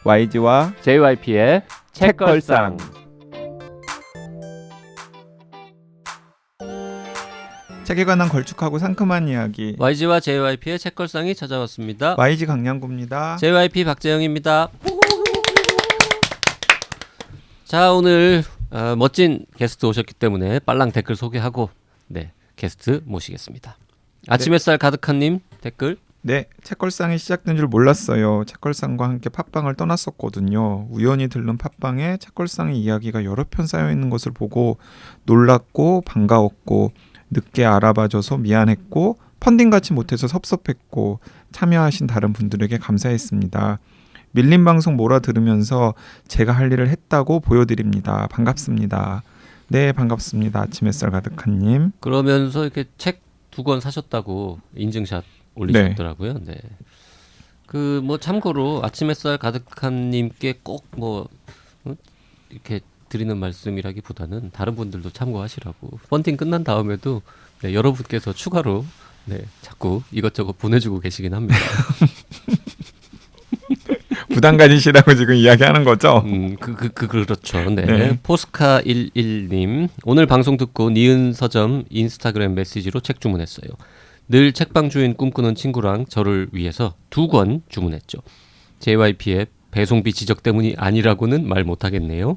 YG와 JYP의 책걸상. 책에 관한 걸쭉하고 상큼한 이야기. YG와 JYP의 책걸상이 찾아왔습니다. YG 강량구입니다. JYP 박재영입니다. 자, 오늘 멋진 게스트 오셨기 때문에 빨랑 댓글 소개하고 게스트 모시겠습니다. 아침 햇살 가득한님 댓글. 네, 책걸상이 시작된 줄 몰랐어요. 책걸상과 함께 팟빵을 떠났었거든요. 우연히 들른 팟빵에 책걸상의 이야기가 여러 편 쌓여있는 것을 보고 놀랐고 반가웠고 늦게 알아봐줘서 미안했고 펀딩 같이 못해서 섭섭했고 참여하신 다른 분들에게 감사했습니다. 밀린 방송 몰아 들으면서 제가 할 일을 했다고 보여드립니다. 반갑습니다. 네, 반갑습니다. 아침 햇살 가득한님. 그러면서 이렇게 책 2권 사셨다고 인증샷 올리셨더라고요. 네. 그 뭐 참고로 아침 햇살 가득한님께 꼭 이렇게 드리는 말씀이라기보다는 다른 분들도 참고하시라고. 펀딩 끝난 다음에도 여러분께서 추가로 자꾸 이것저것 보내주고 계시긴 합니다. 부담 가지시라고 지금 이야기하는 거죠? 그렇죠. 네. 포스카 11님 오늘 방송 듣고 니은 서점 인스타그램 메시지로 책 주문했어요. 늘 책방 주인 꿈꾸는 친구랑 저를 위해서 2권 주문했죠. JYP의 배송비 지적 때문이 아니라고는 말 못하겠네요.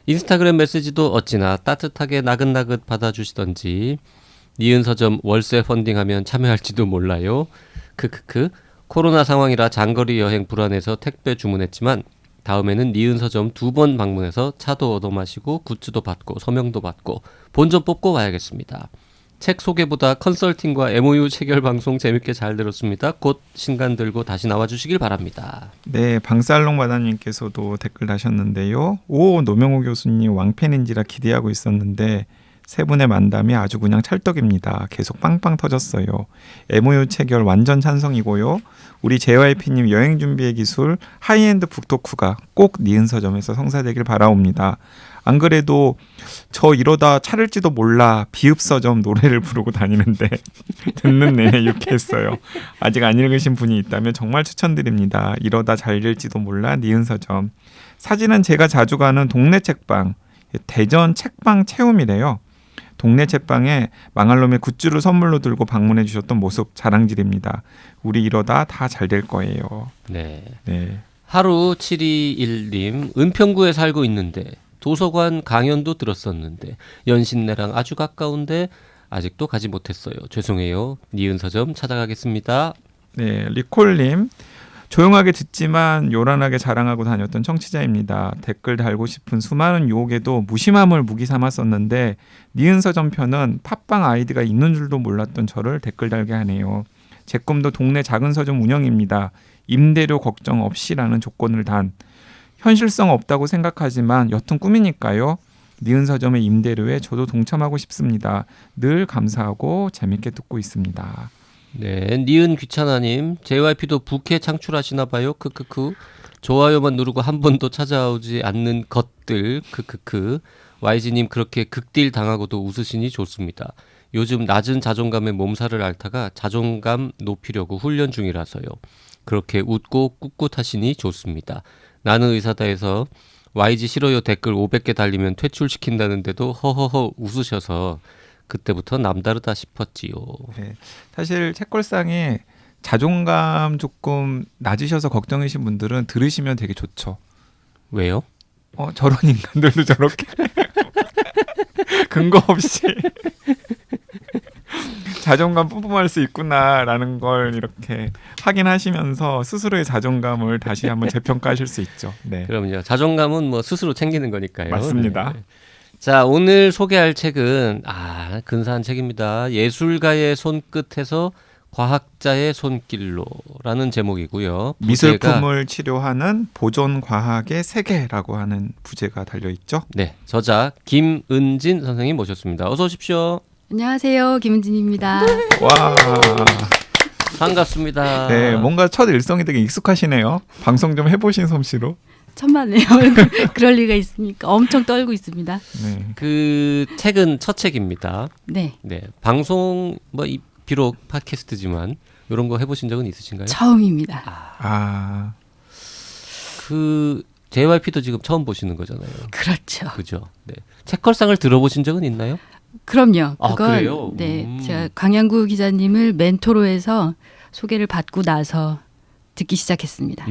인스타그램 메시지도 어찌나 따뜻하게 나긋나긋 받아주시던지 니은 서점 월세 펀딩하면 참여할지도 몰라요. 코로나 상황이라 장거리 여행 불안해서 택배 주문했지만 다음에는 니은 서점 2번 방문해서 차도 얻어 마시고 굿즈도 받고 서명도 받고 본전 뽑고 와야겠습니다. 책 소개보다 컨설팅과 MOU 체결 방송 재밌게 잘 들었습니다. 곧 신간 들고 다시 나와주시길 바랍니다. 네, 방살롱 바다님께서도 댓글 다셨는데요. 오, 노명호 교수님 왕팬인지라 기대하고 있었는데 세 분의 만담이 아주 그냥 찰떡입니다. 계속 빵빵 터졌어요. MOU 체결 완전 찬성이고요. 우리 JYP님 여행 준비의 기술 하이엔드 북토크가 꼭 니은 서점에서 성사되길 바라옵니다. 안 그래도 저 이러다 차릴지도 몰라 비읍서점 노래를 부르고 다니는데 듣는 내내 유쾌했어요. 아직 안 읽으신 분이 있다면 정말 추천드립니다. 이러다 잘 될지도 몰라 니은서점. 사진은 제가 자주 가는 동네 책방 대전 책방 체험이래요. 동네 책방에 망할 놈의 굿즈를 선물로 들고 방문해 주셨던 모습 자랑질입니다. 우리 이러다 다 잘 될 거예요. 네. 네. 하루 721님 은평구에 살고 있는데 도서관 강연도 들었었는데 연신내랑 아주 가까운데 아직도 가지 못했어요. 죄송해요. 니은 서점 찾아가겠습니다. 네, 리콜님 조용하게 듣지만 요란하게 자랑하고 다녔던 청취자입니다. 댓글 달고 싶은 수많은 유혹에도 무심함을 무기 삼았었는데 니은 서점 편은 팟빵 아이디가 있는 줄도 몰랐던 저를 댓글 달게 하네요. 제 꿈도 동네 작은 서점 운영입니다. 임대료 걱정 없이라는 조건을 단. 현실성 없다고 생각하지만 여튼 꿈이니까요. 니은 서점의 임대료에 저도 동참하고 싶습니다. 늘 감사하고 재밌게 듣고 있습니다. 네, 니은 귀찮아님 JYP도 부캐 창출하시나봐요. 좋아요만 누르고 한 번도 찾아오지 않는 것들. YG님 그렇게 극딜 당하고도 웃으시니 좋습니다. 요즘 낮은 자존감에 몸살을 앓다가 자존감 높이려고 훈련 중이라서요. 그렇게 웃고 꿋꿋하시니 좋습니다. 나는 의사다에서 YG 싫어요 댓글 500개 달리면 퇴출시킨다는데도 허허허 웃으셔서 그때부터 남다르다 싶었지요. 네, 사실 책걸상에 자존감 조금 낮으셔서 걱정이신 분들은 들으시면 되게 좋죠. 왜요? 저런 인간들도 저렇게 근거 없이 자존감 뿜뿜할 수 있구나라는 걸 이렇게 확인하시면서 스스로의 자존감을 다시 한번 재평가하실 수 있죠. 네. 그럼요. 자존감은 뭐 스스로 챙기는 거니까요. 맞습니다. 네. 자, 오늘 소개할 책은 근사한 책입니다. 예술가의 손끝에서 과학자의 손길로라는 제목이고요. 미술품을 치료하는 보존과학의 세계라고 하는 부제가 달려있죠. 네, 저자 김은진 선생님 모셨습니다. 어서 오십시오. 안녕하세요, 김은진입니다. 와, 반갑습니다. 네, 뭔가 첫 일성이 되게 익숙하시네요. 방송 좀 해보신 솜씨로. 천만에요. 그럴 리가 있습니까? 엄청 떨고 있습니다. 네. 그 책은 첫 책입니다. 네. 네, 방송 비록 팟캐스트지만 이런 거 해보신 적은 있으신가요? 처음입니다. 그 JYP도 지금 처음 보시는 거잖아요. 그렇죠. 그죠? 네. 책걸상을 들어보신 적은 있나요? 그럼요. 아, 그건 그래요? 네, 제가 강양구 기자님을 멘토로 해서 소개를 받고 나서 듣기 시작했습니다.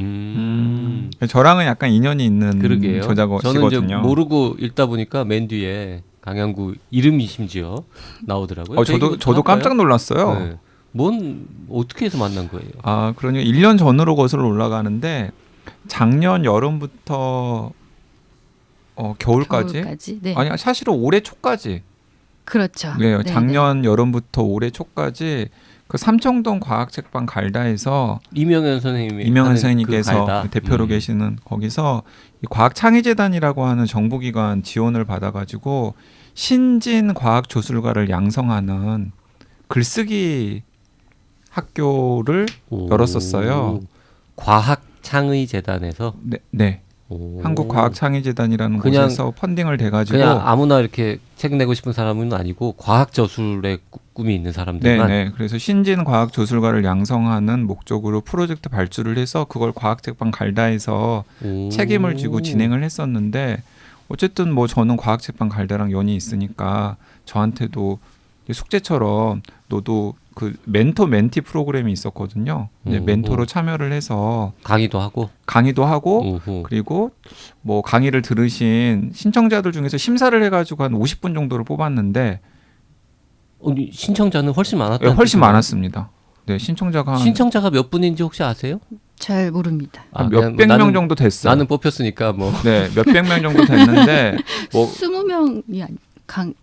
저랑은 약간 인연이 있는 그러게요. 저자시거든요. 저는 이제 모르고 읽다 보니까 맨 뒤에 강양구 이름이 심지어 나오더라고요. 저도 깜짝 놀랐어요. 네. 뭔 어떻게 해서 만난 거예요? 아, 그러니까 1년 전으로 거슬러 올라가는데 작년 여름부터 겨울까지? 네. 아니, 사실은 올해 초까지. 그렇죠. 네, 작년 여름부터 올해 초까지 그 삼청동 과학책방 갈다에서 이명현 선생님이 이명현 하는 선생님께서 그 갈다. 대표로 계시는 거기서 이 과학창의재단이라고 하는 정부기관 지원을 받아가지고 신진 과학 조술가를 양성하는 글쓰기 학교를 오. 열었었어요. 과학창의재단에서 네. 오. 한국과학창의재단이라는 그냥- 곳에서 펀딩을 돼가지고 그냥 아무나 이렇게 책 내고 싶은 사람은 아니고 과학 저술의 꿈이 있는 사람들만. 네네. 그래서 신진 과학 조술가를 양성하는 목적으로 프로젝트 발주를 해서 그걸 과학책방 갈다에서 오. 책임을 지고 진행을 했었는데 어쨌든 뭐 저는 과학책방 갈다랑 연이 있으니까 저한테도 숙제처럼 너도 그 멘토 멘티 프로그램이 있었거든요. 이제 멘토로 참여를 해서 강의도 하고. 강의도 하고 오호. 그리고 뭐 강의를 들으신 신청자들 중에서 심사를 해가지고 한 50분 정도를 뽑았는데 신청자는 훨씬 많았다. 예, 훨씬 많았습니다. 네, 신청자가 한 신청자가 몇 분인지 혹시 아세요? 잘 모릅니다. 그냥 몇백 뭐 명 정도 됐어요. 나는 뽑혔으니까 뭐. 네, 몇백 명 정도 됐는데 뭐 20명이 그런-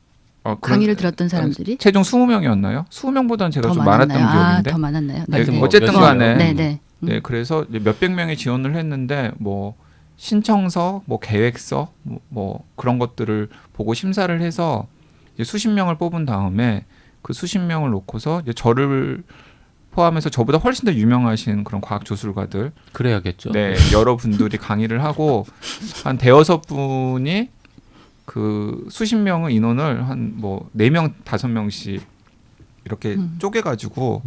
강의를 들었던 사람들이 최종 20명이었나요? 20명보다는 제가 더 좀 많았나요? 많았던 기억인데. 더 많았나요? 네, 하여튼 뭐 어쨌든 몇십 간에 명. 네네. 네, 그래서 이제 몇백 명이 지원을 했는데 뭐 신청서, 뭐 계획서, 뭐 그런 것들을 보고 심사를 해서 이제 수십 명을 뽑은 다음에 그 수십 명을 놓고서 이제 저를 포함해서 저보다 훨씬 더 유명하신 그런 과학 조술가들, 그래야겠죠. 네, 여러분들이 강의를 하고 한 대여섯 분이 그 수십 명의 인원을 한 뭐 4명, 5명씩 이렇게 쪼개가지고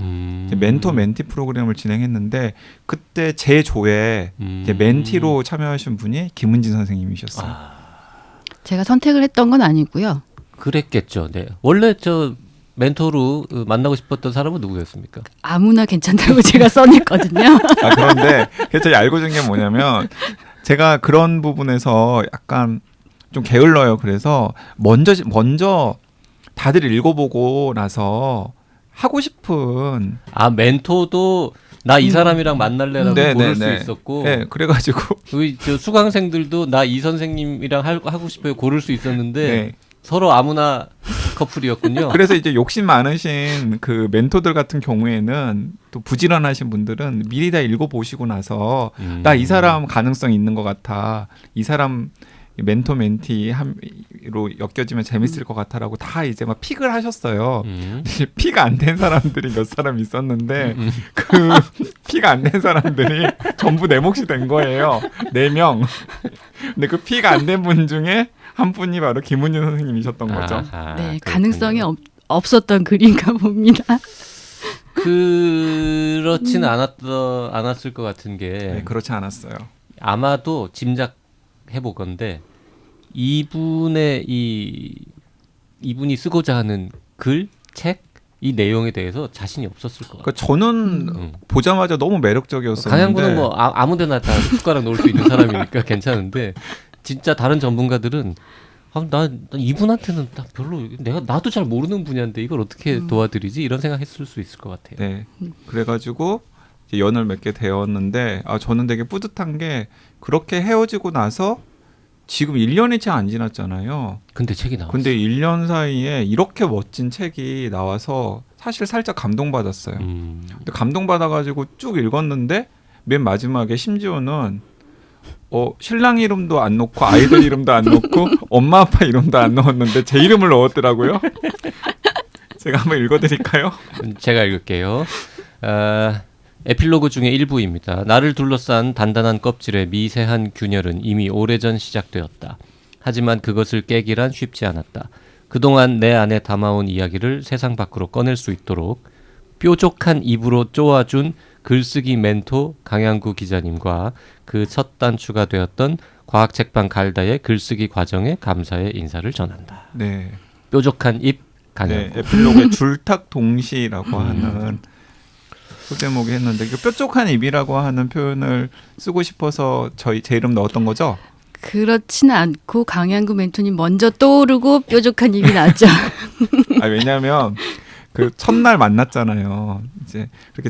이제 멘토 멘티 프로그램을 진행했는데 그때 제 조에 이제 멘티로 참여하신 분이 김은진 선생님이셨어요. 제가 선택을 했던 건 아니고요. 그랬겠죠. 네. 원래 저 멘토로 만나고 싶었던 사람은 누구였습니까? 아무나 괜찮다고 제가 써냈거든요. 아, 그런데 제가 알고 준 게 뭐냐면 제가 그런 부분에서 약간 좀 게을러요. 그래서 먼저 다들 읽어보고 나서 하고 싶은 멘토도 나 이 사람이랑 만날래라고 네, 고를 네, 네. 수 있었고, 네, 그래가지고 저 수강생들도 나 이 선생님이랑 하고 싶어요 고를 수 있었는데 네. 서로 아무나 커플이었군요. 그래서 이제 욕심 많으신 그 멘토들 같은 경우에는 또 부지런하신 분들은 미리 다 읽어보시고 나서 나 이 사람 가능성 있는 것 같아. 이 사람 멘토 멘티로 엮여지면 재밌을 것 같아라고 다 이제 막 픽을 하셨어요. 픽 안 된 사람들이 몇 사람 있었는데 그 픽 안 된 사람들이 전부 내 몫이 된 거예요. 4명. 근데 그 픽 안 된 분 중에 한 분이 바로 김은진 선생님이셨던 거죠. 아하, 네, 그렇군요. 가능성이 없었던 글인가 봅니다. 그렇지는 않았을 것 같은 게 네, 그렇지 않았어요. 아마도 짐작해 보건데 이분이 쓰고자 하는 글, 책, 이 내용에 대해서 자신이 없었을 것 같아요. 그러니까 저는 보자마자 너무 매력적이었었는데 강양구는 뭐 아무데나 다 숟가락 놓을 수 있는 사람이니까 괜찮은데 진짜 다른 전문가들은 나 이분한테는 별로 나도 잘 모르는 분야인데 이걸 어떻게 도와드리지 이런 생각했을 수 있을 것 같아요. 네. 그래가지고 이제 연을 맺게 되었는데 저는 되게 뿌듯한 게 그렇게 헤어지고 나서 지금 1년이 채 안 지났잖아요. 근데 책이 나왔어요. 근데 1년 사이에 이렇게 멋진 책이 나와서 사실 살짝 감동받았어요. 근데 감동받아가지고 쭉 읽었는데 맨 마지막에 심지어는 신랑 이름도 안 넣고 아이들 이름도 안 넣고 엄마 아빠 이름도 안 넣었는데 제 이름을 넣었더라고요. 제가 한번 읽어드릴까요? 제가 읽을게요. 에필로그 중에 일부입니다. 나를 둘러싼 단단한 껍질의 미세한 균열은 이미 오래전 시작되었다. 하지만 그것을 깨기란 쉽지 않았다. 그동안 내 안에 담아온 이야기를 세상 밖으로 꺼낼 수 있도록 뾰족한 입으로 쪼아준 글쓰기 멘토 강양구 기자님과 그 첫 단추가 되었던 과학 책방 갈다의 글쓰기 과정에 감사의 인사를 전한다. 네. 뾰족한 입 네, 강양구. 에필로그에 줄탁 동시라고 하는 소제목이 했는데 그 뾰족한 입이라고 하는 표현을 쓰고 싶어서 제 이름 넣었던 거죠? 그렇지는 않고 강양구 멘토님 먼저 떠오르고 뾰족한 입이 나왔죠. 아, 왜냐하면 그 첫날 만났잖아요. 이제 그렇게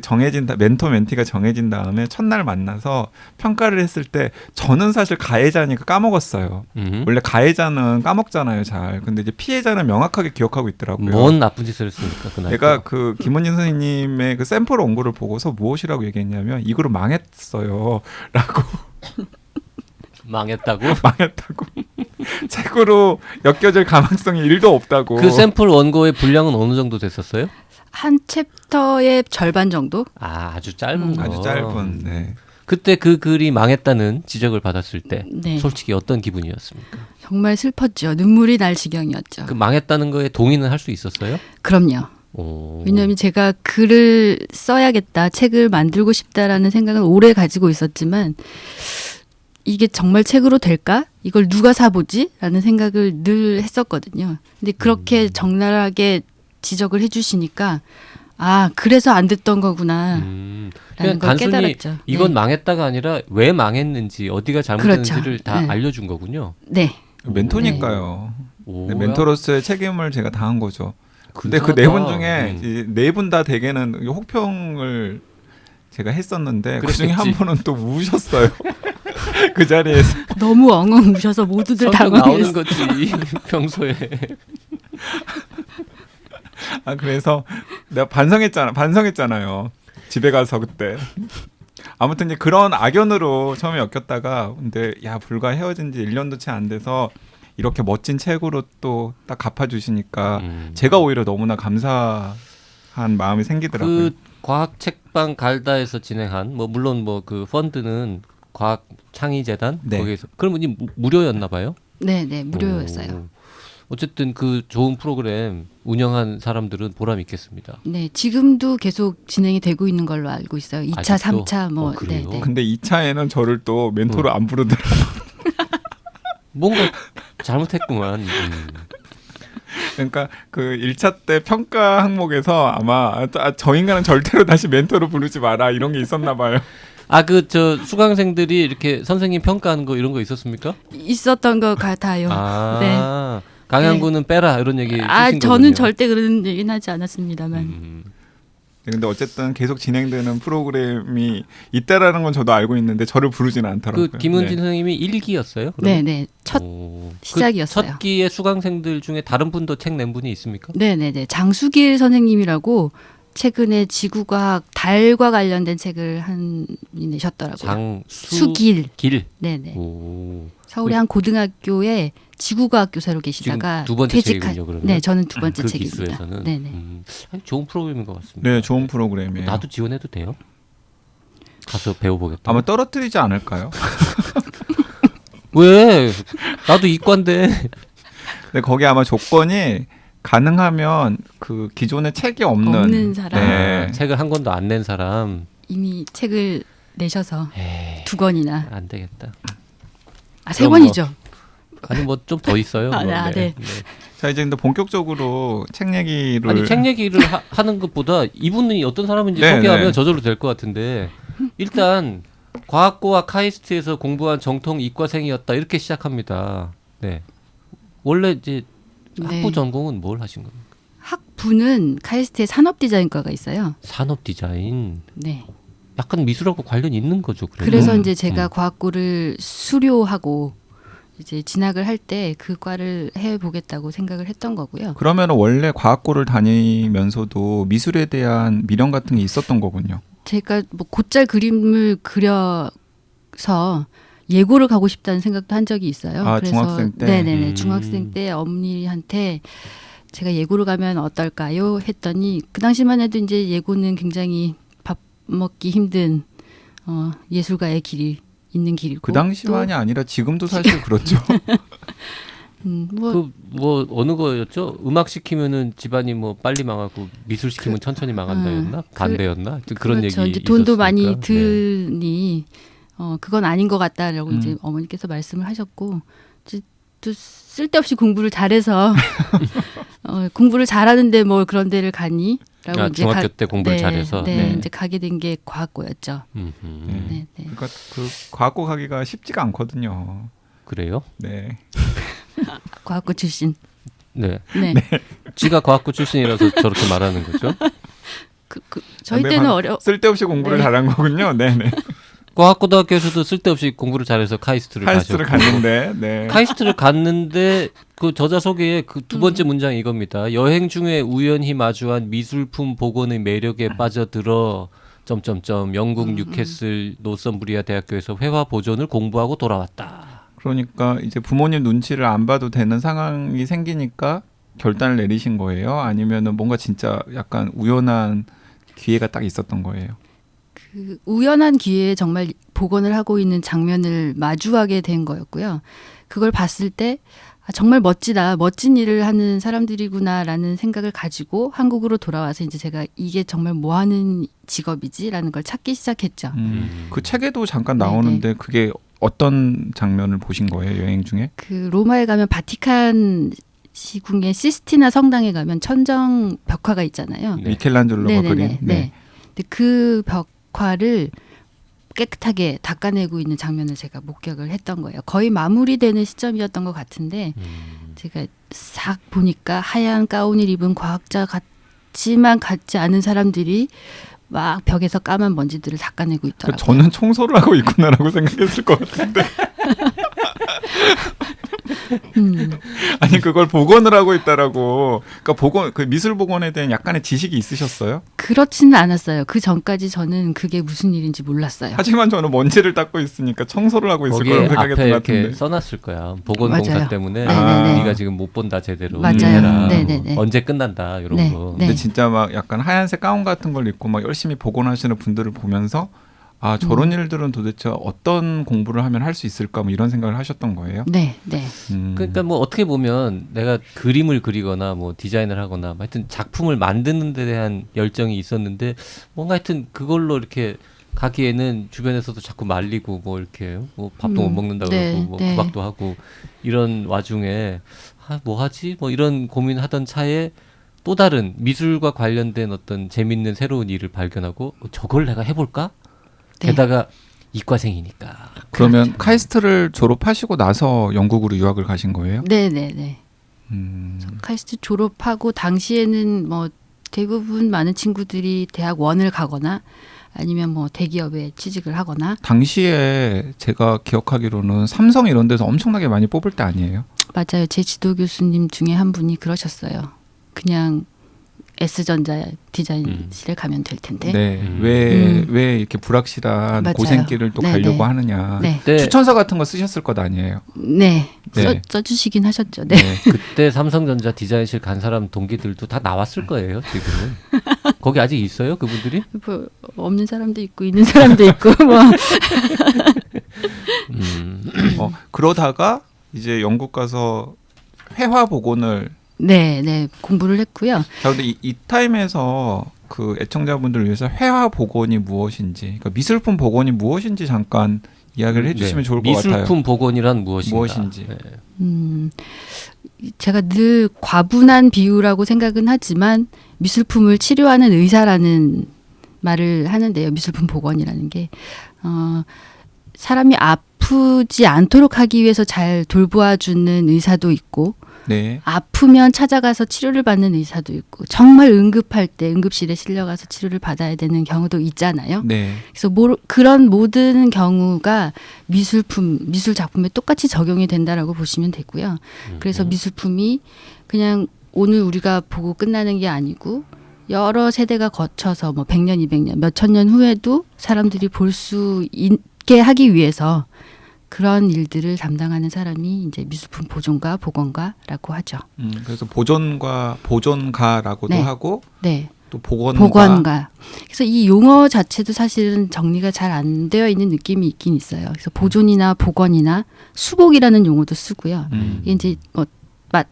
멘토 멘티가 정해진 다음에 첫날 만나서 평가를 했을 때 저는 사실 가해자니까 까먹었어요. 원래 가해자는 까먹잖아요, 잘. 근데 이제 피해자는 명확하게 기억하고 있더라고요. 뭔 나쁜 짓을 했습니까 그날? 내가 그 김원진 선생님의 그 샘플 원고를 보고서 무엇이라고 얘기했냐면 이 글은 망했어요. 라고. 망했다고? 망했다고. 책으로 엮여질 가망성이 1도 없다고. 그 샘플 원고의 분량은 어느 정도 됐었어요? 한 챕터의 절반 정도? 아, 아주 짧은 거. 아주 짧은. 네. 그때 그 글이 망했다는 지적을 받았을 때 네. 솔직히 어떤 기분이었습니까? 정말 슬펐죠. 눈물이 날 지경이었죠. 그 망했다는 거에 동의는 할 수 있었어요? 그럼요. 오. 왜냐하면 제가 글을 써야겠다, 책을 만들고 싶다라는 생각은 오래 가지고 있었지만 이게 정말 책으로 될까? 이걸 누가 사보지? 라는 생각을 늘 했었거든요. 근데 그렇게 적나라하게 지적을 해주시니까 아, 그래서 안 됐던 거구나 라는 그냥 걸 단순히 깨달았죠. 이건 네. 망했다가 아니라 왜 망했는지 어디가 잘못됐는지를 그렇죠. 다 네. 알려준 거군요. 네. 멘토니까요. 오, 네, 멘토로서의 책임을 제가 다한 거죠. 근데 그 근사하다. 네 분 중에 네 분 다 대개는 혹평을 제가 했었는데 그 중에 한 그랬겠지. 분은 또 우셨어요. 그 자리에서. 너무 엉엉 우셔서 모두들 성격 나오는 당황했어요. 거지 평소에. 아, 그래서 내가 반성했잖아요. 집에 가서 그때. 아무튼 이제 그런 악연으로 처음에 엮였다가 근데 야, 불과 헤어진 지 1년도 채 안 돼서 이렇게 멋진 책으로 또 딱 갚아주시니까 제가 오히려 너무나 감사한 마음이 생기더라고요. 그 과학 책방 갈다에서 진행한 뭐 물론 뭐 그 펀드는 과학 창의 재단 네. 거기에서 그러면 이 무료였나 봐요. 네, 네, 무료였어요. 오. 어쨌든 그 좋은 프로그램 운영한 사람들은 보람 있겠습니다. 네, 지금도 계속 진행이 되고 있는 걸로 알고 있어요. 2차, 아직도? 3차 뭐. 그래요? 네, 네. 근데 2차에는 저를 또 멘토로 안 부르더라고요. 뭔가 잘못했구만. 그러니까 그 1차 때 평가 항목에서 아마 저 인간은 절대로 다시 멘토로 부르지 마라 이런 게 있었나 봐요. 아 그 저 수강생들이 이렇게 선생님 평가하는 거 이런 거 있었습니까? 있었던 것 같아요. 아 강양구는 빼라 이런 얘기 아, 쓰신 저는 거군요. 절대 그런 얘기는 하지 않았습니다만. 근데 어쨌든 계속 진행되는 프로그램이 있다라는 건 저도 알고 있는데 저를 부르지는 않더라고요. 그 김은진 네. 선생님이 1기였어요? 네, 네. 첫 시작이었어요. 첫 기의 수강생들 중에 다른 분도 책 낸 분이 있습니까? 네, 네, 네. 장수길 선생님이라고 최근에 지구과학 달과 관련된 책을 한 분이 내셨더라고요. 장수길. 길. 네, 네. 오. 서울의 한 고등학교에 지구과학 교사로 계시다가 지금 두 번째 책이군요, 그러면? 네, 저는 두 번째 그 책입니다. 기수에서는 네, 네. 아니, 좋은 프로그램인 것 같습니다. 네, 좋은 프로그램이에요. 나도 지원해도 돼요? 가서 배워보겠다. 아마 떨어뜨리지 않을까요? 왜? 나도 이과인데. 근데 거기 아마 조건이 가능하면 그 기존에 책이 없는 사람. 네. 책을 한 권도 안 낸 사람. 이미 책을 내셔서 에이, 2권이나. 안 되겠다. 아, 3 그럼 권이죠. 아니 뭐 좀 더 있어요. 아, 뭐. 네. 네. 자, 이제 근데 본격적으로 책 얘기를 아니 책 얘기를 하는 것보다 이분이 어떤 사람인지 네, 소개하면 네. 저절로 될 것 같은데 일단 과학고와 카이스트에서 공부한 정통 이과생이었다 이렇게 시작합니다. 네. 원래 이제 학부 네. 전공은 뭘 하신 겁니까? 학부는 카이스트에 산업디자인과가 있어요. 산업 디자인. 네. 약간 미술하고 관련 있는 거죠. 그래도? 그래서 이제 제가 과학고를 수료하고 이제 진학을 할 때 그 과를 해 보겠다고 생각을 했던 거고요. 그러면 원래 과학고를 다니면서도 미술에 대한 미련 같은 게 있었던 거군요. 제가 뭐 곧잘 그림을 그려서 예고를 가고 싶다는 생각도 한 적이 있어요. 아, 중학생 때? 네네네. 중학생 때 어머니한테 제가 예고를 가면 어떨까요? 했더니 그 당시만 해도 이제 예고는 굉장히 밥 먹기 힘든 예술가의 길이 있는 길이고 그 당시만이 아니라 지금도 사실 그렇죠. 뭐 어느 거였죠? 음악 시키면은 집안이 뭐 빨리 망하고 미술 시키면 천천히 망한다였나? 반대였나? 그런 그렇죠. 얘기 이제 돈도 있었으니까. 많이 네. 드니 그건 아닌 것 같다라고 이제 어머니께서 말씀을 하셨고 이제 또 쓸데없이 공부를 잘해서 공부를 잘하는데 뭘 그런 데를 가니? 라고 이제 중학교 때 공부를 네, 잘해서 네, 네. 이제 가게 된 게 과학고였죠. 네. 네, 네. 그러니까 그 과학고 가기가 쉽지가 않거든요. 그래요? 네. 과학고 출신. 네. 네. 지가 과학고 출신이라서 저렇게 말하는 거죠. 저희 네, 때는 쓸데없이 공부를 네. 잘한 거군요. 네, 네. 과학고등학교에서도 쓸데없이 공부를 잘해서 카이스트를 카이스트를 가셨고. 갔는데, 네. 카이스트를 갔는데 그 저자 소개의 그 두 번째 문장이 이겁니다. 여행 중에 우연히 마주한 미술품 복원의 매력에 빠져들어 점점점 영국 뉴캐슬 노썸브리아 대학교에서 회화 보존을 공부하고 돌아왔다. 그러니까 이제 부모님 눈치를 안 봐도 되는 상황이 생기니까 결단을 내리신 거예요? 아니면은 뭔가 진짜 약간 우연한 기회가 딱 있었던 거예요? 그 우연한 기회에 정말 복원을 하고 있는 장면을 마주하게 된 거였고요. 그걸 봤을 때 정말 멋지다, 멋진 일을 하는 사람들이구나라는 생각을 가지고 한국으로 돌아와서 이제 제가 이게 정말 뭐 하는 직업이지라는 걸 찾기 시작했죠. 그 책에도 잠깐 나오는데 그게 어떤 장면을 보신 거예요, 여행 중에? 그 로마에 가면 바티칸 시궁의 시스티나 성당에 가면 천정 벽화가 있잖아요. 네. 미켈란젤로가 그린. 네. 근데 그 벽화를 깨끗하게 닦아내고 있는 장면을 제가 목격을 했던 거예요. 거의 마무리되는 시점이었던 것 같은데 제가 싹 보니까 하얀 가운을 입은 과학자 같지만 같지 않은 사람들이 막 벽에서 까만 먼지들을 닦아내고 있더라고요. 저는 청소를 하고 있구나라고 생각했을 것 같은데. 아니 그걸 복원을 하고 있다라고. 그러니까 복원, 그 미술 복원에 대한 약간의 지식이 있으셨어요? 그렇지는 않았어요. 그 전까지 저는 그게 무슨 일인지 몰랐어요. 하지만 저는 먼지를 닦고 있으니까 청소를 하고 있을 거기에 거라고 앞에 생각했던 것 이렇게 같은데. 써놨을 거야. 복원 맞아요. 공사 때문에 네네네. 우리가 지금 못 본다 제대로. 맞아요. 해라. 네네네. 언제 끝난다 이런 네, 거. 네. 근데 진짜 막 약간 하얀색 가운 같은 걸 입고 막 열심히 복원하시는 분들을 보면서 아 저런 일들은 도대체 어떤 공부를 하면 할 수 있을까 뭐 이런 생각을 하셨던 거예요. 네, 네. 그러니까 뭐 어떻게 보면 내가 그림을 그리거나 뭐 디자인을 하거나 뭐 하여튼 작품을 만드는 데 대한 열정이 있었는데 뭔가 하여튼 그걸로 이렇게 가기에는 주변에서도 자꾸 말리고 뭐 이렇게 뭐 밥도 못 먹는다 네, 그러고 뭐 네. 구박도 하고 이런 와중에 뭐 하지? 뭐 이런 고민하던 차에 또 다른 미술과 관련된 어떤 재밌는 새로운 일을 발견하고 저걸 내가 해볼까? 네. 게다가 이과생이니까. 그러면 카이스트를 졸업하시고 나서 영국으로 유학을 가신 거예요? 네, 네, 네. 카이스트 졸업하고 당시에는 뭐 대부분 많은 친구들이 대학 1을 가거나 아니면 뭐 대기업에 취직을 하거나. 당시에 제가 기억하기로는 삼성 이런 데서 엄청나게 많이 뽑을 때 아니에요? 맞아요. 제 지도 교수님 중에 한 분이 그러셨어요. 그냥 S전자 디자인실에 가면 될 텐데. 네. 왜 이렇게 불확실한 맞아요. 고생길을 또 네, 가려고 네. 하느냐. 네. 그때, 추천서 같은 거 쓰셨을 것 아니에요? 네. 네. 써주시긴 하셨죠. 네. 그때 삼성전자 디자인실 간 사람 동기들도 다 나왔을 거예요. 지금은. 거기 아직 있어요? 그분들이? 뭐 없는 사람도 있고 있는 사람도 있고 뭐. 그러다가 이제 영국 가서 회화 복원을 네, 네. 공부를 했고요. 자, 근데 이 타임에서 그 애청자분들을 위해서 회화 복원이 무엇인지, 그러니까 미술품 복원이 무엇인지 잠깐 이야기를 해주시면 좋을 것 같아요. 미술품 복원이란 무엇인가? 무엇인지. 네. 제가 늘 과분한 비유라고 생각은 하지만 미술품을 치료하는 의사라는 말을 하는데요. 미술품 복원이라는 게 사람이 아프지 않도록 하기 위해서 잘 돌보아주는 의사도 있고 네. 아프면 찾아가서 치료를 받는 의사도 있고 정말 응급할 때 응급실에 실려가서 치료를 받아야 되는 경우도 있잖아요. 네. 그래서 그런 모든 경우가 미술 작품에 똑같이 적용이 된다라고 보시면 되고요. 그래서 미술품이 그냥 오늘 우리가 보고 끝나는 게 아니고 여러 세대가 거쳐서 뭐 100년, 200년, 몇천 년 후에도 사람들이 볼 수 있게 하기 위해서 그런 일들을 담당하는 사람이 이제 미술품 보존가, 복원가라고 하죠. 그래서 보존가라고도 네. 하고 네. 또 보건과. 보건가. 그래서 이 용어 자체도 사실은 정리가 잘 안 되어 있는 느낌이 있긴 있어요. 그래서 보존이나 보건이나 수복이라는 용어도 쓰고요. 이게 이제 뭐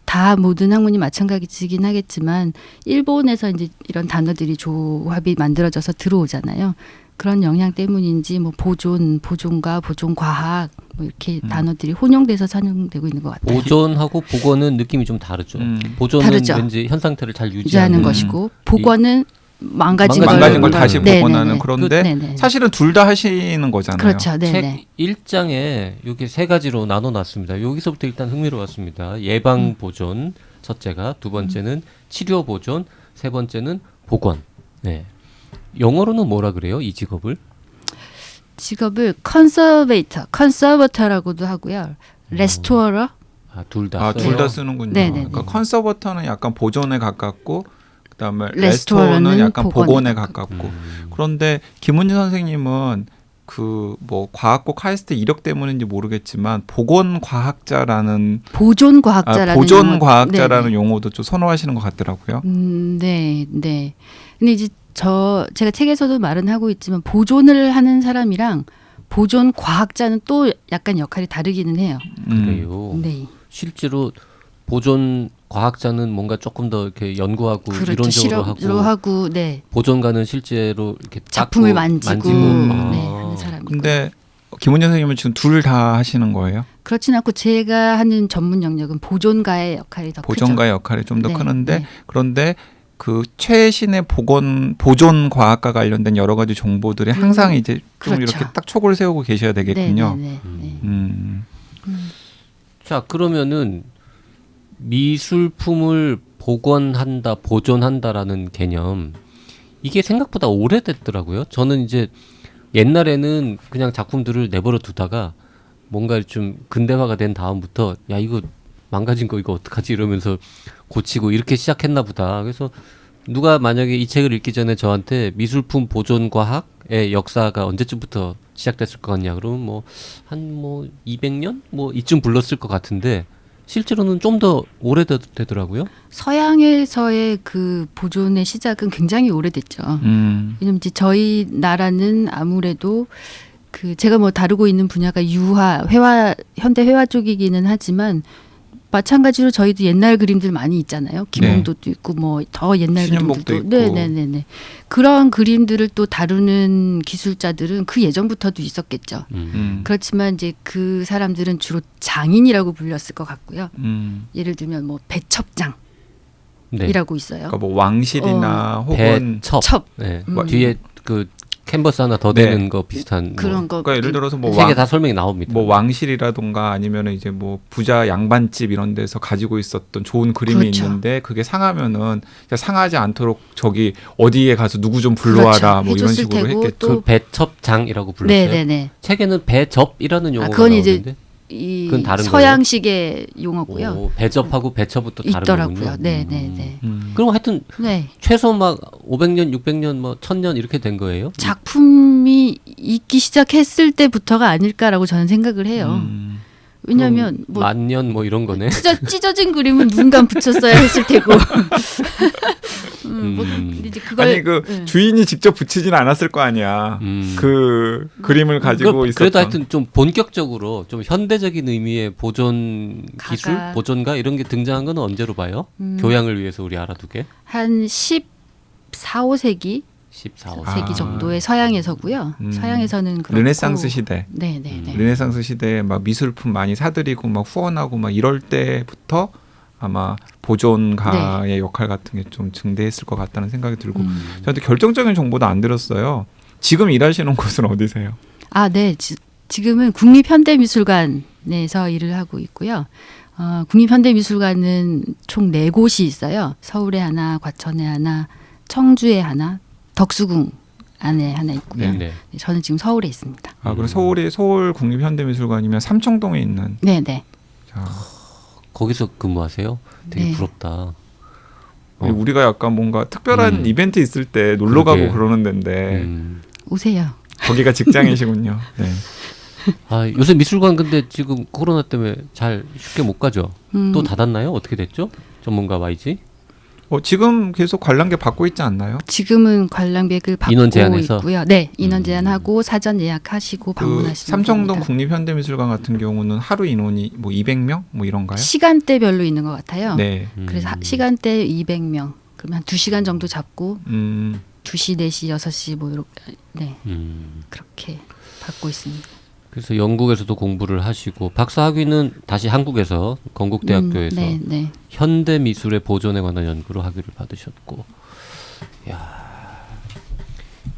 다 모든 학문이 마찬가지긴 하겠지만 일본에서 이제 이런 단어들이 조합이 만들어져서 들어오잖아요. 그런 영향 때문인지 뭐 보존과 보존과학 뭐 이렇게 단어들이 혼용돼서 사용되고 있는 것 같아요. 보존하고 보건은 느낌이 좀 다르죠. 보존은 다르죠. 왠지 현 상태를 잘 유지하는 유지하는 것이고 보건은 망가진 망가진 걸 걸 다시 네네네. 복원하는 그런데 네네. 사실은 둘 다 하시는 거잖아요. 그렇죠. 네네. 책 1장에 이게 세 가지로 나눠놨습니다. 여기서부터 일단 흥미로웠습니다. 예방 보존 첫째가, 두 번째는 치료 보존, 세 번째는 보건. 네. 영어로는 뭐라 그래요? 이 직업을? 직업을 컨서버터라고도 하고요. 레스토어러. 둘 다. 둘 다 쓰는군요. 네네네. 그러니까 컨서버터는 약간 보존에 가깝고 그다음에 레스토어러는 레스토어는 약간 복원에 복원에 가깝고. 그런데 김은지 선생님은 그 뭐 과학고 카이스트 이력 때문인지 모르겠지만 보건 과학자라는 보존 과학자라는 보존 과학자라는 용어도 좀 선호하시는 것 같더라고요. 네. 근데 이제 제가 책에서도 말은 하고 있지만 보존을 하는 사람이랑 보존 과학자는 또 약간 역할이 다르기는 해요. 그래요. 네. 실제로 보존 과학자는 뭔가 조금 더 이렇게 연구하고 그렇죠. 이론적으로 실험으로 하고 네. 보존가는 실제로 이렇게 작품을 닦고 만지고 아. 네, 하는 사람이고. 근데 김은지 선생님은 지금 둘 다 하시는 거예요? 그렇진 않고 제가 하는 전문 영역은 보존가의 역할이 더 크죠. 보존가의 역할이 좀 더 네, 크는데 네. 그런데 그 최신의 보존 과학과 관련된 여러 가지 정보들이 항상 이제 좀 그렇죠. 이렇게 딱 촉을 세우고 계셔야 되겠군요. 네. 자, 그러면은 미술품을 복원한다, 보존한다라는 개념 이게 생각보다 오래됐더라고요. 저는 이제 옛날에는 그냥 작품들을 내버려 두다가 뭔가 좀 근대화가 된 다음부터 야 이거 망가진 거 이거 어떡하지 이러면서 고치고 이렇게 시작했나 보다. 그래서 누가 만약에 이 책을 읽기 전에 저한테 미술품 보존 과학의 역사가 언제쯤부터 시작됐을 것 같냐 그러면 뭐 한 200년 뭐 이쯤 불렀을 것 같은데 실제로는 좀 더 오래되더라고요. 서양에서의 그 보존의 시작은 굉장히 오래됐죠. 왜냐면 이제 저희 나라는 아무래도 그 제가 뭐 다루고 있는 분야가 현대 회화 쪽이기는 하지만 마찬가지로 저희도 옛날 그림들 많이 있잖아요. 김홍도도 있고 뭐 더 옛날 신윤복도 그림들도 있고. 네네네. 그런 그림들을 또 다루는 기술자들은 그 예전부터도 있었겠죠. 그렇지만 이제 그 사람들은 주로 장인이라고 불렸을 것 같고요. 예를 들면 뭐 배첩장이라고 네. 있어요. 그러니까 뭐 왕실이나 혹은 배첩. 첩. 네. 음. 뒤에 그 캔버스 하나 더 네. 되는 거 비슷한 그런 거. 그러니까 예를 들어서 뭐 세 개 다 설명이 나옵니다. 뭐 왕실이라던가 아니면은 이제 뭐 부자 양반집 이런 데서 가지고 있었던 좋은 그림이 그렇죠. 있는데 그게 상하면은 상하지 않도록 저기 어디에 가서 누구 좀 불러와라 그렇죠. 뭐 이런 해줬을 식으로 테고 했겠죠. 또 그 배첩장이라고 불렀어요. 네네네. 책에는 배접이라는 용어가 그건 이제 나오는데 이 그건 다른 서양식의 용어고요. 오, 배접하고 배첩은 또 다른 있더라고요. 거군요. 네네네. 그럼 하여튼 네. 최소 막 500년, 600년, 뭐 1000년 이렇게 된 거예요? 작품이 있기 시작했을 때부터가 아닐까라고 저는 생각을 해요. 왜냐하면 뭐 만년 뭐 이런 거네. 찢어진 그림은 누군가 붙였어야 했을 테고. 뭐 이제 그걸 아니 그 네. 주인이 직접 붙이진 않았을 거 아니야. 그 그림을 가지고 있었던. 그래도 하여튼 좀 본격적으로 좀 현대적인 의미의 보존 기술, 가가. 보존가 이런 게 등장한 건 언제로 봐요? 교양을 위해서 우리 알아두게. 한 14, 15세기 14, 15. 세기 정도의 서양에서고요. 서양에서는 그렇고 르네상스 시대. 네네네. 르네상스 시대에 막 미술품 많이 사들이고 막 후원하고 막 이럴 때부터 아마 보존가의 역할 같은 게 좀 증대했을 것 같다는 생각이 들고 저한테 결정적인 정보도 안 들었어요. 지금 일하시는 곳은 어디세요? 아, 네. 지금은 국립현대미술관에서 일을 하고 있고요. 국립현대미술관은 총 4곳이 있어요. 서울에 하나, 과천에 하나, 청주에 하나, 덕수궁 안에 하나 있고요. 네. 네, 저는 지금 서울에 있습니다. 아, 그럼 서울 국립현대미술관이면 삼청동에 있는. 네네. 자, 거기서 근무하세요? 되게 네. 부럽다. 우리가 약간 뭔가 특별한 이벤트 있을 때 놀러 가고 그러게. 그러는 데인데 오세요. 거기가 직장이시군요. 네. 아, 요새 미술관 근데 지금 코로나 때문에 잘 쉽게 못 가죠? 또 닫았나요? 어떻게 됐죠? 전문가 YG? 지금 계속 관람객 받고 있지 않나요? 지금은 관람객을 받고 인원 제한해서? 있고요. 네, 인원 제한하고 사전 예약하시고 방문하시면 삼청동 됩니다. 국립현대미술관 같은 경우는 하루 인원이 뭐 200명 뭐 이런가요? 시간대별로 있는 것 같아요. 네. 그래서 시간대 200명. 그러면 한 2시간 정도 잡고 2시, 4시, 6시 뭐 이렇게 네. 그렇게 받고 있습니다. 그래서 영국에서도 공부를 하시고 박사학위는 다시 한국에서 건국대학교에서 네, 네. 현대미술의 보존에 관한 연구로 학위를 받으셨고, 야,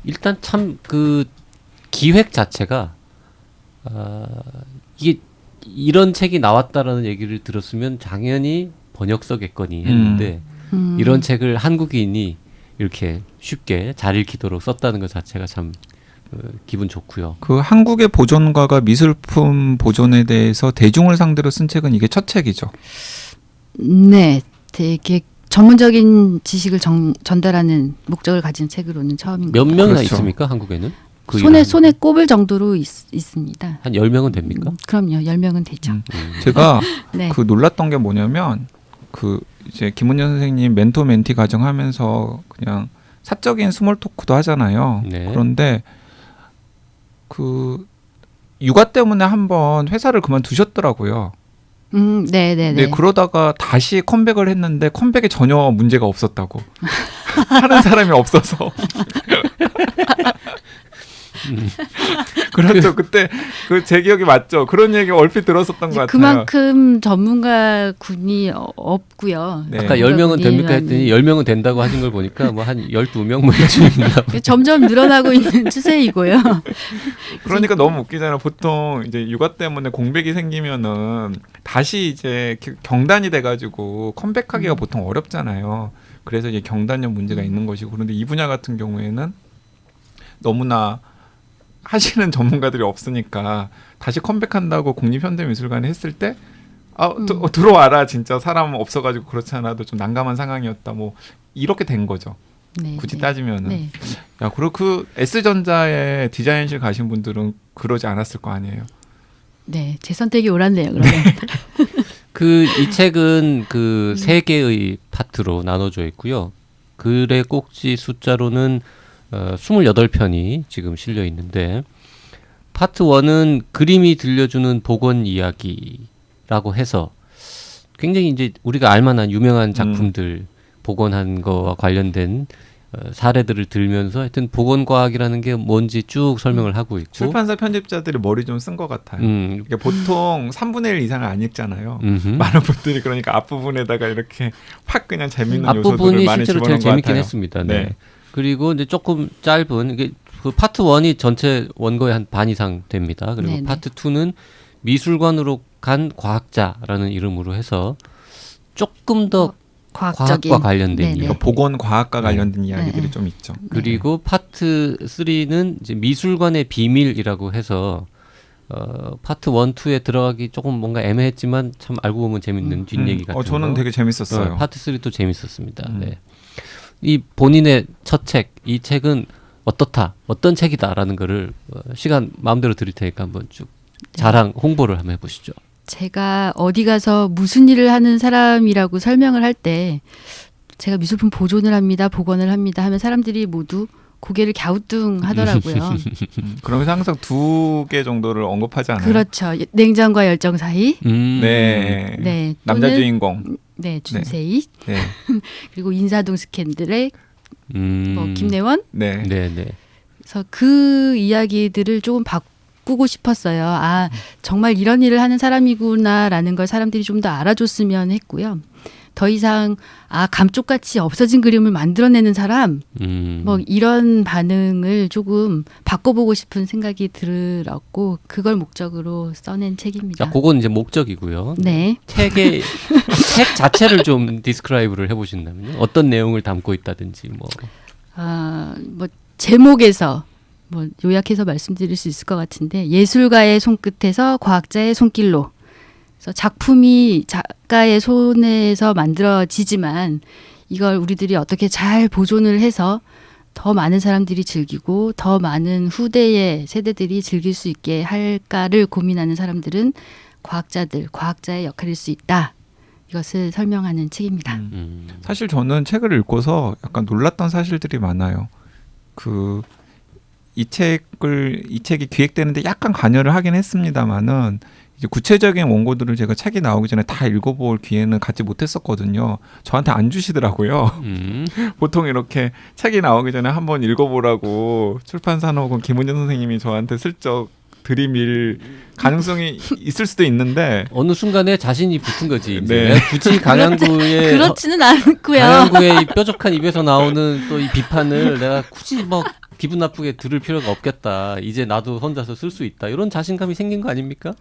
일단 참 그 기획 자체가 이게 이런 책이 나왔다라는 얘기를 들었으면 당연히 번역서겠거니 했는데 이런 책을 한국인이 이렇게 쉽게 잘 읽히도록 썼다는 것 자체가 참 기분 좋고요. 그 한국의 보존가가 미술품 보존에 대해서 대중을 상대로 쓴 책은 이게 첫 책이죠. 네, 되게 전문적인 지식을 전달하는 목적을 가진 책으로는 처음인 것 몇 같아요. 명이나 그렇죠. 있습니까 한국에는? 그 손에 꼽을 정도로 있습니다. 한 10명은 됩니까? 그럼요, 10명은 되죠. 제가 네. 그 놀랐던 게 뭐냐면 그 이제 김은현 선생님 멘토 멘티 과정 하면서 그냥 사적인 스몰 토크도 하잖아요. 네. 그런데 그 육아 때문에 한번 회사를 그만두셨더라고요. 네, 네, 네, 네. 그러다가 다시 컴백을 했는데 컴백에 전혀 문제가 없었다고. 하는 사람이 없어서. 그렇죠. 그때 그 제 기억이 맞죠. 그런 얘기 얼핏 들었었던 것 같아요. 그만큼 전문가 군이 없고요. 네. 아까 10명은 됩니까 했더니 10명은 된다고 하신 걸 보니까 뭐 한 12명 뭐 이쯤입니다. 점점 늘어나고 있는 추세이고요. 그러니까 너무 웃기잖아요. 보통 이제 육아 때문에 공백이 생기면은 다시 이제 경단이 돼가지고 컴백하기가 보통 어렵잖아요. 그래서 이제 경단력 문제가 있는 것이고, 그런데 이 분야 같은 경우에는 너무나 하시는 전문가들이 없으니까 다시 컴백한다고 국립현대미술관에 했을 때 들어와라, 진짜 사람 없어가지고 그렇지 않아도 좀 난감한 상황이었다, 뭐 이렇게 된 거죠. 네, 굳이 네. 따지면은. 네. 야, 그리고 그 S전자에 디자인실 가신 분들은 그러지 않았을 거 아니에요. 네, 제 선택이 옳았네요. 그러면. 이 책은 그 세 개의 파트로 나눠져 있고요. 글의 꼭지 숫자로는 28편이 지금 실려 있는데, 파트 1은 그림이 들려주는 복원 이야기라고 해서 굉장히 이제 우리가 알만한 유명한 작품들 복원한 거와 관련된 사례들을 들면서 하여튼 복원과학이라는 게 뭔지 쭉 설명을 하고 있고, 출판사 편집자들이 머리 좀 쓴 것 같아요. 이게 보통 3분의 1 이상을 안 읽잖아요. 많은 분들이 그러니까 앞부분에다가 이렇게 확 그냥 재밌는 요소들을 앞부분이 많이 실제로 집어넣은 제일 것 재밌긴 같아요. 했습니다. 네. 네. 그리고 이제 조금 짧은 이게 그 파트 1이 전체 원고의 한 반 이상 됩니다. 그리고 네네. 파트 2는 미술관으로 간 과학자라는 이름으로 해서 조금 더 과학적인. 과학과 관련된 네네. 이야기. 그러니까 복원 과학과 네. 관련된 이야기들이 네. 좀 있죠. 그리고 파트 3는 이제 미술관의 비밀이라고 해서 파트 1, 2에 들어가기 조금 뭔가 애매했지만 참 알고 보면 재밌는 뒷얘기 같은 저는 거. 되게 재밌었어요. 파트 3도 재밌었습니다. 네. 이 본인의 첫 책, 이 책은 어떻다, 어떤 책이다라는 거를 시간 마음대로 드릴 테니까 한번 쭉 자랑 홍보를 한번 해보시죠. 제가 어디 가서 무슨 일을 하는 사람이라고 설명을 할 때 제가 미술품 보존을 합니다, 복원을 합니다 하면 사람들이 모두 고개를 갸우뚱하더라고요. 그러면서 항상 2개 정도를 언급하지 않아요? 그렇죠. 냉정과 열정 사이. 네. 네. 남자 또는 주인공. 네, 준세이. 네. 그리고 인사동 스캔들의 뭐 김내원. 네. 네, 네. 그래서 그 이야기들을 조금 바꾸고 싶었어요. 아, 정말 이런 일을 하는 사람이구나라는 걸 사람들이 좀 더 알아줬으면 했고요. 더 이상 감쪽같이 없어진 그림을 만들어내는 사람 뭐 이런 반응을 조금 바꿔보고 싶은 생각이 들었고 그걸 목적으로 써낸 책입니다. 자, 그건 이제 목적이고요. 네. 책 자체를 좀 디스크라이브를 해보신다면요. 어떤 내용을 담고 있다든지 뭐. 뭐 제목에서 뭐 요약해서 말씀드릴 수 있을 것 같은데 예술가의 손끝에서 과학자의 손길로. 그래서 작품이 작가의 손에서 만들어지지만 이걸 우리들이 어떻게 잘 보존을 해서 더 많은 사람들이 즐기고 더 많은 후대의 세대들이 즐길 수 있게 할까를 고민하는 사람들은 과학자의 역할일 수 있다. 이것을 설명하는 책입니다. 사실 저는 책을 읽고서 약간 놀랐던 사실들이 많아요. 이 책이 기획되는데 약간 관여를 하긴 했습니다만은 이제 구체적인 원고들을 제가 책이 나오기 전에 다 읽어볼 기회는 갖지 못했었거든요. 저한테 안 주시더라고요. 보통 이렇게 책이 나오기 전에 한번 읽어보라고 출판사나 혹은 김은진 선생님이 저한테 슬쩍 들이밀 가능성이 있을 수도 있는데 어느 순간에 자신이 붙은 거지. 이제 네. 내가 굳이 강양구의 그렇지는 않고요. 강양구의 이 뾰족한 입에서 나오는 또 이 비판을 내가 굳이 뭐 기분 나쁘게 들을 필요가 없겠다. 이제 나도 혼자서 쓸 수 있다. 이런 자신감이 생긴 거 아닙니까?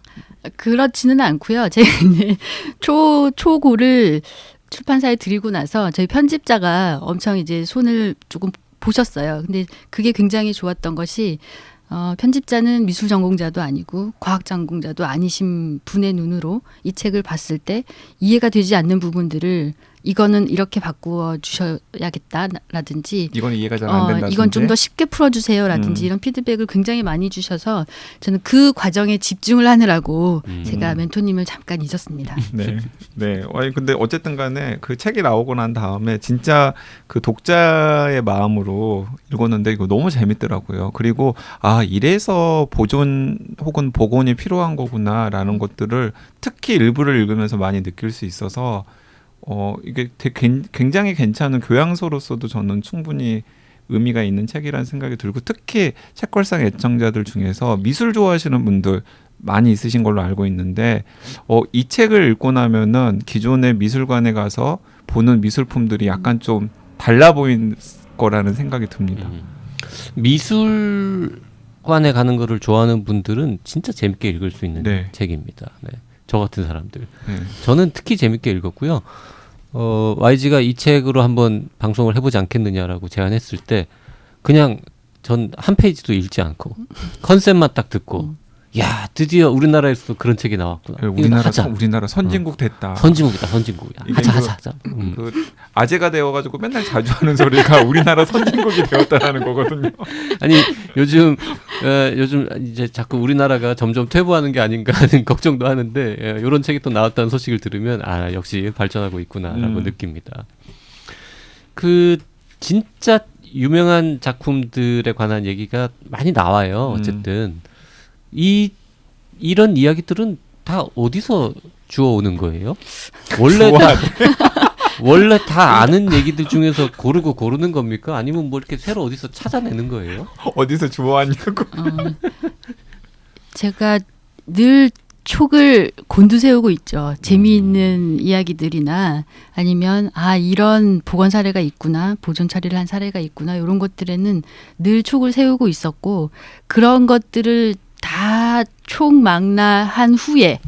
그렇지는 않고요. 제가 이제 초고를 출판사에 드리고 나서 저희 편집자가 엄청 이제 손을 조금 보셨어요. 근데 그게 굉장히 좋았던 것이 편집자는 미술 전공자도 아니고 과학 전공자도 아니신 분의 눈으로 이 책을 봤을 때 이해가 되지 않는 부분들을 이거는 이렇게 바꾸어 주셔야겠다라든지 이건 이해가 잘 안 된다든지 이건 좀 더 쉽게 풀어주세요라든지 이런 피드백을 굉장히 많이 주셔서 저는 그 과정에 집중을 하느라고 제가 멘토님을 잠깐 잊었습니다. 네. 네. 아니 근데 어쨌든 간에 그 책이 나오고 난 다음에 진짜 그 독자의 마음으로 읽었는데 이거 너무 재밌더라고요. 그리고 이래서 보존 혹은 복원이 필요한 거구나라는 것들을 특히 일부를 읽으면서 많이 느낄 수 있어서 이게 되게 굉장히 괜찮은 교양서로서도 저는 충분히 의미가 있는 책이라는 생각이 들고 특히 책걸상 애청자들 중에서 미술 좋아하시는 분들 많이 있으신 걸로 알고 있는데 이 책을 읽고 나면은 기존의 미술관에 가서 보는 미술품들이 약간 좀 달라 보인 거라는 생각이 듭니다. 미술관에 가는 거를 좋아하는 분들은 진짜 재밌게 읽을 수 있는 네. 책입니다. 네. 저 같은 사람들. 네. 저는 특히 재밌게 읽었고요. YG가 이 책으로 한번 방송을 해보지 않겠느냐라고 제안했을 때 그냥 전 한 페이지도 읽지 않고 컨셉만 딱 듣고 야 드디어 우리나라에서도 그런 책이 나왔구나. 우리나라 선진국 됐다. 선진국이다 선진국이야. 이게 하자. 그 아재가 되어가지고 맨날 자주 하는 소리가 우리나라 선진국이 되었다라는 거거든요. 아니 요즘 이제 자꾸 우리나라가 점점 퇴보하는 게 아닌가 하는 걱정도 하는데 이런 책이 또 나왔다는 소식을 들으면 역시 발전하고 있구나라고 느낍니다. 그 진짜 유명한 작품들에 관한 얘기가 많이 나와요. 어쨌든 이런 이야기들은 다 어디서 주워오는 거예요? 원래 다 아는 얘기들 중에서 고르는 겁니까? 아니면 뭐 이렇게 새로 어디서 찾아내는 거예요? 어디서 주워왔냐고. 제가 늘 촉을 곤두세우고 있죠. 재미있는 이야기들이나 아니면 이런 복원 사례가 있구나, 보존 처리를 한 사례가 있구나 이런 것들에는 늘 촉을 세우고 있었고 그런 것들을 다 총망라한 후에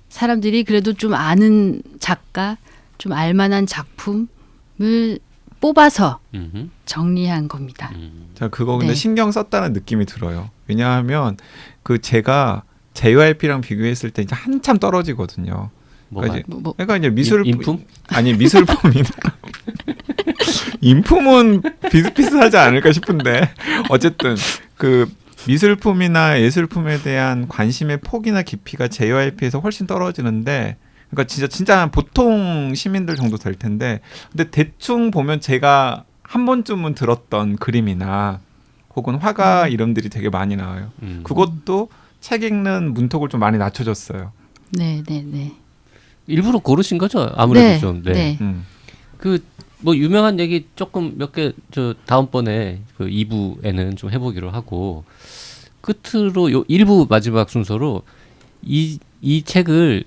사람들이 그래도 좀 아는 작가, 좀 알만한 작품을 뽑아서 정리한 겁니다. 자, 그거 근데 신경 썼다는 느낌이 들어요. 왜냐하면 제가 JYP랑 비교했을 때 이제 한참 떨어지거든요. 그러니까 이제 인품? 아니 미술품이나 인품은 비슷비슷하지 않을까 싶은데 어쨌든 그 미술품이나 예술품에 대한 관심의 폭이나 깊이가 JYP에서 훨씬 떨어지는데 그러니까 진짜 보통 시민들 정도 될 텐데 근데 대충 보면 제가 한 번쯤은 들었던 그림이나 혹은 화가 이름들이 되게 많이 나와요. 그것도 책 읽는 문턱을 좀 많이 낮춰줬어요. 네. 일부러 고르신 거죠? 아무래도 좀. 네. 그 뭐 유명한 얘기 조금 몇 개 다음번에 그 2부에는 좀 해보기로 하고 끝으로 요 1부 마지막 순서로 이 책을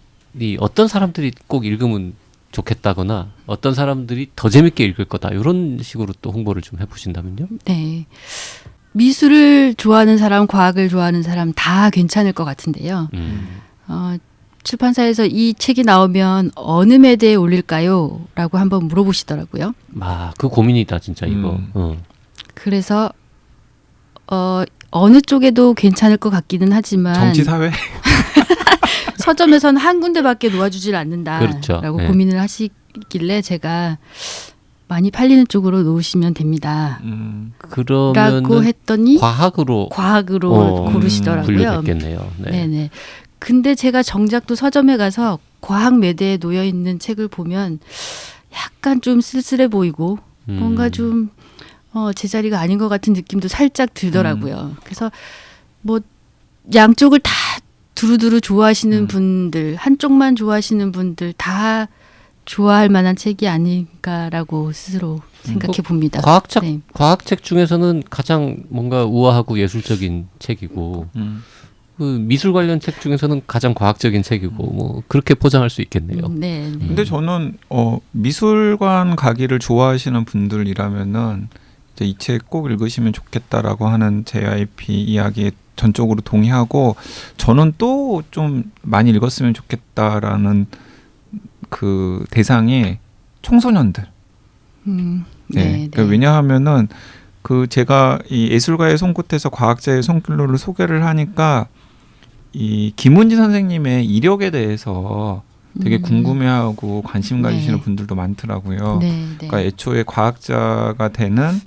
어떤 사람들이 꼭 읽으면 좋겠다거나 어떤 사람들이 더 재밌게 읽을 거다 이런 식으로 또 홍보를 좀 해보신다면요? 네. 미술을 좋아하는 사람, 과학을 좋아하는 사람 다 괜찮을 것 같은데요. 출판사에서 이 책이 나오면 어느 매대에 올릴까요? 라고 한번 물어보시더라고요. 그 고민이다 진짜 이거. 그래서 어느 쪽에도 괜찮을 것 같기는 하지만 정치 사회 서점에서는 한 군데밖에 놓아주질 않는다라고 그렇죠. 네. 고민을 하시길래 제가 많이 팔리는 쪽으로 놓으시면 됩니다. 라고 했더니 과학으로 고르시더라고요. 분류됐겠네요. 네. 네네. 근데 제가 정작 또 서점에 가서 과학 매대에 놓여 있는 책을 보면 약간 좀 쓸쓸해 보이고 뭔가 좀 제자리가 아닌 것 같은 느낌도 살짝 들더라고요. 그래서 뭐 양쪽을 다 두루두루 좋아하시는 분들, 한쪽만 좋아하시는 분들 다 좋아할 만한 책이 아닌가라고 스스로 생각해 봅니다. 과학책 중에서는 가장 뭔가 우아하고 예술적인 책이고 그 미술 관련 책 중에서는 가장 과학적인 책이고 뭐 그렇게 포장할 수 있겠네요. 네. 근데 저는 미술관 가기를 좋아하시는 분들이라면은 이제 이 책 꼭 읽으시면 좋겠다라고 하는 JYP 이야기에 전적으로 동의하고, 저는 또 좀 많이 읽었으면 좋겠다라는 그 대상이 청소년들. 네. 그러니까 왜냐하면은 그 제가 이 예술가의 손끝에서 과학자의 손길로를 소개를 하니까 이 김은지 선생님의 이력에 대해서 되게 궁금해하고 관심 가지시는 네. 분들도 많더라고요. 네. 그러니까 애초에 과학자가 되는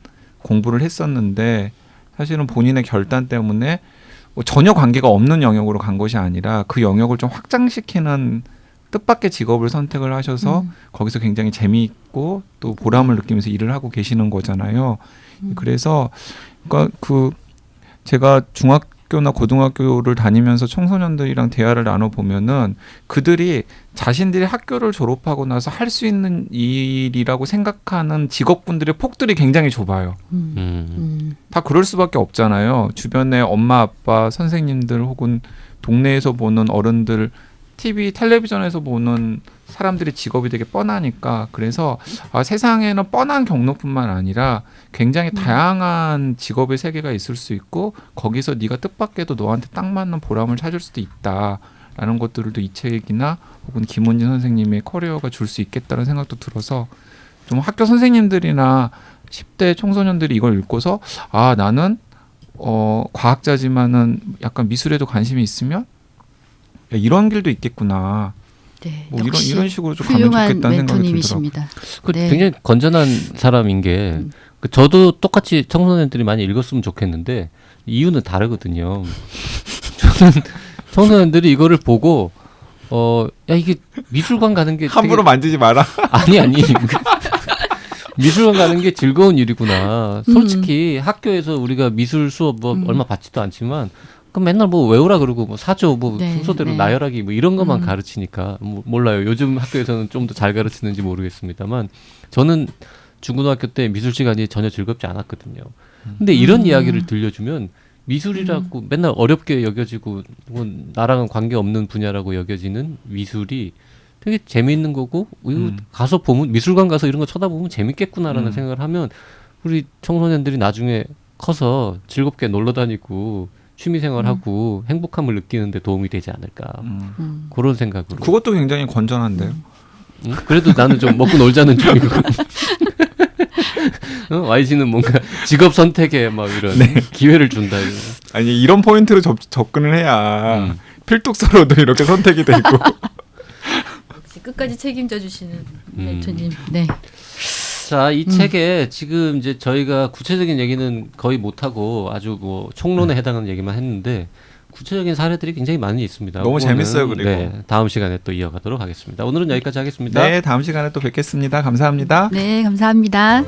공부를 했었는데 사실은 본인의 결단 때문에 뭐 전혀 관계가 없는 영역으로 간 것이 아니라 그 영역을 좀 확장시키는 뜻밖의 직업을 선택을 하셔서 거기서 굉장히 재미있고 또 보람을 느끼면서 일을 하고 계시는 거잖아요. 그래서 그러니까 그 제가 중학교나 고등학교를 다니면서 청소년들이랑 대화를 나눠보면은 그들이 자신들이 학교를 졸업하고 나서 할 수 있는 일이라고 생각하는 직업군들의 폭들이 굉장히 좁아요. 다 그럴 수밖에 없잖아요. 주변에 엄마, 아빠, 선생님들 혹은 동네에서 보는 어른들, TV, 텔레비전에서 보는 사람들의 직업이 되게 뻔하니까, 그래서 세상에는 뻔한 경로뿐만 아니라 굉장히 다양한 직업의 세계가 있을 수 있고 거기서 네가 뜻밖에도 너한테 딱 맞는 보람을 찾을 수도 있다라는 것들도 이 책이나 혹은 김원진 선생님의 커리어가 줄 수 있겠다는 생각도 들어서 좀 학교 선생님들이나 10대 청소년들이 이걸 읽고서 나는 과학자지만은 약간 미술에도 관심이 있으면 이런 길도 있겠구나. 네, 뭐 이런 식으로 좀 가면 훌륭한 좋겠다는 생각이 들더라고요. 멘토님이십니다. 네. 굉장히 건전한 사람인 게 저도 똑같이 청소년들이 많이 읽었으면 좋겠는데 이유는 다르거든요. 저는 청소년들이 이거를 보고 야 이게 미술관 가는 게 함부로 만지지 마라. 아니 미술관 가는 게 즐거운 일이구나. 솔직히 학교에서 우리가 미술 수업 뭐 얼마 받지도 않지만 그럼 맨날 뭐 외우라 그러고 뭐 사줘 뭐 네, 순서대로 네. 나열하기 뭐 이런 것만 가르치니까 몰라요. 요즘 학교에서는 좀 더 잘 가르치는지 모르겠습니다만 저는 중고등학교 때 미술 시간이 전혀 즐겁지 않았거든요. 근데 이런 이야기를 들려주면 미술이라고 맨날 어렵게 여겨지고 뭐 나랑은 관계없는 분야라고 여겨지는 미술이 되게 재미있는 거고 이거 가서 보면 미술관 가서 이런 거 쳐다보면 재밌겠구나라는 생각을 하면 우리 청소년들이 나중에 커서 즐겁게 놀러 다니고 취미생활하고 행복함을 느끼는 데 도움이 되지 않을까 그런 생각으로. 그것도 굉장히 건전한데요. 그래도 나는 좀 먹고 놀자는 쪽이고 YG는 뭔가 직업 선택에 막 이런 기회를 준다. 이런. 아니 이런 포인트로 접근을 해야 필독서로도 이렇게 선택이 되고. 끝까지 책임져 주시는 멘토님. 네. 자, 이 책에 지금 이제 저희가 구체적인 얘기는 거의 못하고 아주 뭐 총론에 해당하는 얘기만 했는데 구체적인 사례들이 굉장히 많이 있습니다. 너무 재밌어요. 그리고 다음 시간에 또 이어가도록 하겠습니다. 오늘은 여기까지 하겠습니다. 네, 다음 시간에 또 뵙겠습니다. 감사합니다. 네, 감사합니다.